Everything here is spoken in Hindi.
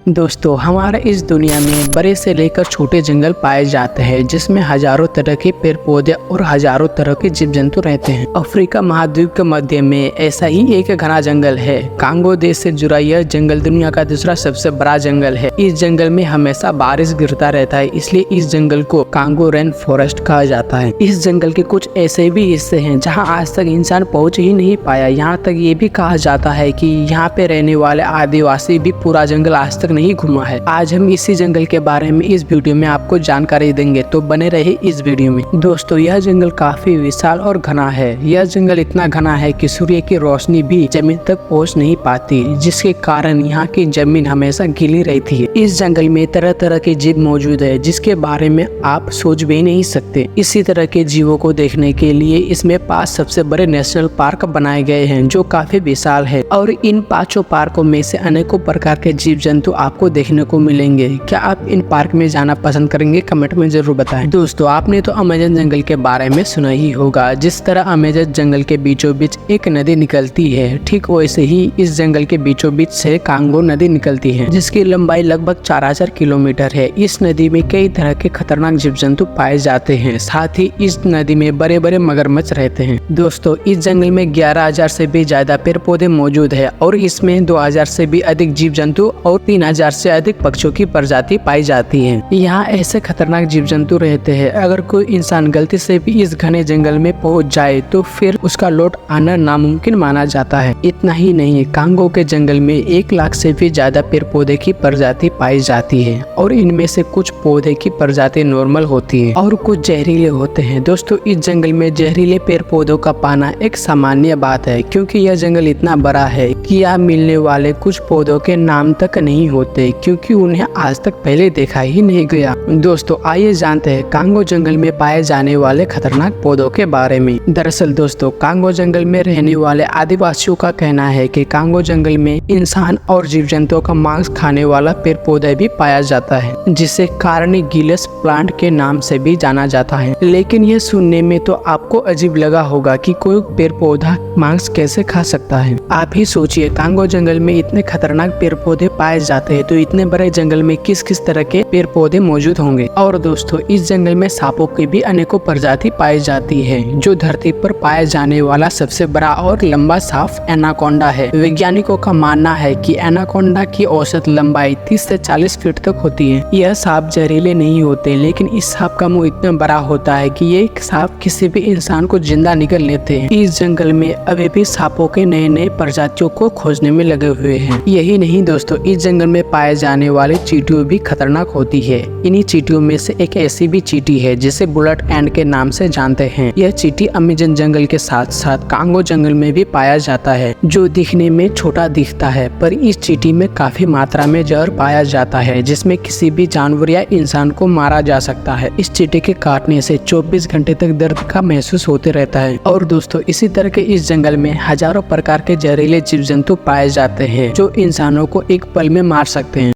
दोस्तों, हमारे इस दुनिया में बड़े से लेकर छोटे जंगल पाए जाते हैं जिसमें हजारों तरह के पेड़ पौधे और हजारों तरह के जीव जंतु रहते हैं। अफ्रीका महाद्वीप के मध्य में ऐसा ही एक घना जंगल है। कांगो देश से जुड़ा यह जंगल दुनिया का दूसरा सबसे बड़ा जंगल है। इस जंगल में हमेशा बारिश गिरता रहता है, इसलिए इस जंगल को कांगो रेन फॉरेस्ट कहा जाता है। इस जंगल के कुछ ऐसे भी हिस्से हैं जहाँ आज तक इंसान पहुँच ही नहीं पाया। यहाँ तक ये भी कहा जाता है कि यहाँ पे रहने वाले आदिवासी भी पूरा जंगल आज तक नहीं घुमा है। आज हम इसी जंगल के बारे में इस वीडियो में आपको जानकारी देंगे, तो बने रहे इस वीडियो में। दोस्तों, यह जंगल काफी विशाल और घना है। यह जंगल इतना घना है कि सूर्य की रोशनी भी जमीन तक पहुंच नहीं पाती, जिसके कारण यहाँ की जमीन हमेशा गीली रहती है। इस जंगल में तरह तरह के जीव मौजूद है जिसके बारे में आप सोच भी नहीं सकते। इसी तरह के जीवों को देखने के लिए इसमें 5 सबसे बड़े नेशनल पार्क बनाए गए हैं जो काफी विशाल है, और इन 5 पार्कों में से अनेकों प्रकार के जीव जंतु आपको देखने को मिलेंगे। क्या आप इन पार्क में जाना पसंद करेंगे? कमेंट में जरूर बताएं। दोस्तों, आपने तो अमेज़न जंगल के बारे में सुना ही होगा। जिस तरह अमेज़न जंगल के बीचों बीच एक नदी निकलती है, ठीक वैसे ही इस जंगल के बीचों बीच से कांगो नदी निकलती है, जिसकी लंबाई लगभग 4000 किलोमीटर है। इस नदी में कई तरह के खतरनाक जीव जंतु पाए जाते हैं। साथ ही इस नदी में बड़े बड़े मगरमच्छ रहते हैं। दोस्तों, इस जंगल में 11000 से भी ज्यादा पेड़ पौधे मौजूद है, और इसमें 2000 से भी अधिक जीव जंतु और 3000 से अधिक पक्षियों की प्रजाति पाई जाती है। यहाँ ऐसे खतरनाक जीव जंतु रहते हैं, अगर कोई इंसान गलती से भी इस घने जंगल में पहुँच जाए तो फिर उसका लौट आना नामुमकिन माना जाता है। इतना ही नहीं, कांगो के जंगल में 1 लाख से भी ज्यादा पेड़ पौधे की प्रजाति पाई जाती है, और इनमें से कुछ पौधे की प्रजाति नॉर्मल होती है और कुछ जहरीले होते हैं। दोस्तों, इस जंगल में जहरीले पेड़ पौधों का पाना एक सामान्य बात है, क्योंकि यह जंगल इतना बड़ा है कि यहाँ मिलने वाले कुछ पौधों के नाम तक नहीं होते, क्योंकि उन्हें आज तक पहले देखा ही नहीं गया। दोस्तों, आइए जानते हैं कांगो जंगल में पाए जाने वाले खतरनाक पौधों के बारे में। दरअसल दोस्तों, कांगो जंगल में रहने वाले आदिवासियों का कहना है कि कांगो जंगल में इंसान और जीव जंतुओं का मांस खाने वाला पेड़ पौधा भी पाया जाता है, जिसे कार्निगिलस प्लांट के नाम से भी जाना जाता है। लेकिन यह सुनने में तो आपको अजीब लगा होगा कि कोई पेड़ पौधा मांस कैसे खा सकता है। आप ही सोचिए, कांगो जंगल में इतने खतरनाक पेड़ पौधे पाए जाते हैं, तो इतने बड़े जंगल में किस किस तरह के पेड़ पौधे मौजूद होंगे। और दोस्तों, इस जंगल में सांपों की भी अनेकों प्रजाति पाई जाती है, जो धरती पर पाए जाने वाला सबसे बड़ा और लंबा सांप एनाकोंडा है। वैज्ञानिकों का मानना है कि एनाकोंडा की औसत लंबाई 30 से 40 फीट तक होती है। यह सांप जहरीले नहीं होते, लेकिन इस सांप का मुंह इतना बड़ा होता है कि ये सांप किसी भी इंसान को जिंदा निगल लेते हैं। इस जंगल में अभी भी सांपों के नए नए प्रजातियों को खोजने में लगे हुए हैं। यही नहीं दोस्तों, इस जंगल में पाए जाने वाले चींटियों भी खतरनाक होती है। इन्हीं चींटियों में से एक ऐसी भी चींटी है जिसे बुलेट एंड के नाम से जानते हैं। यह चींटी अमेज़न जंगल के साथ साथ कांगो जंगल में भी पाया जाता है, जो दिखने में छोटा दिखता है, पर इस चींटी में काफी मात्रा में जहर पाया जाता है, जिसमें किसी भी जानवर या इंसान को मारा जा सकता है। इस चींटी के काटने से 24 घंटे तक दर्द का महसूस होते रहता है। और दोस्तों, इसी तरह के इस जंगल में हजारों प्रकार के जहरीले जीव जंतु पाए जाते हैं, जो इंसानों को एक पल में मार सकते हैं।